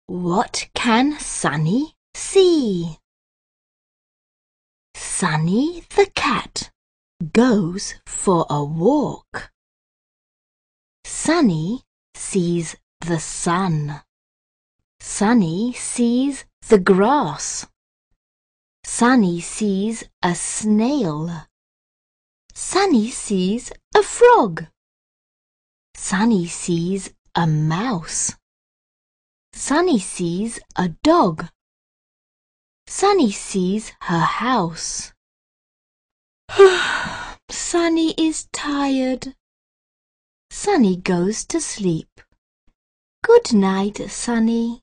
What can Sunny see? Sunny the cat goes for a walk. Sunny sees the sun. Sunny sees the grass. Sunny sees a snail. Sunny sees a frog. Sunny sees a mouse. Sunny sees a dog. Sunny sees her house. Sunny is tired. Sunny goes to sleep. Good night, Sunny.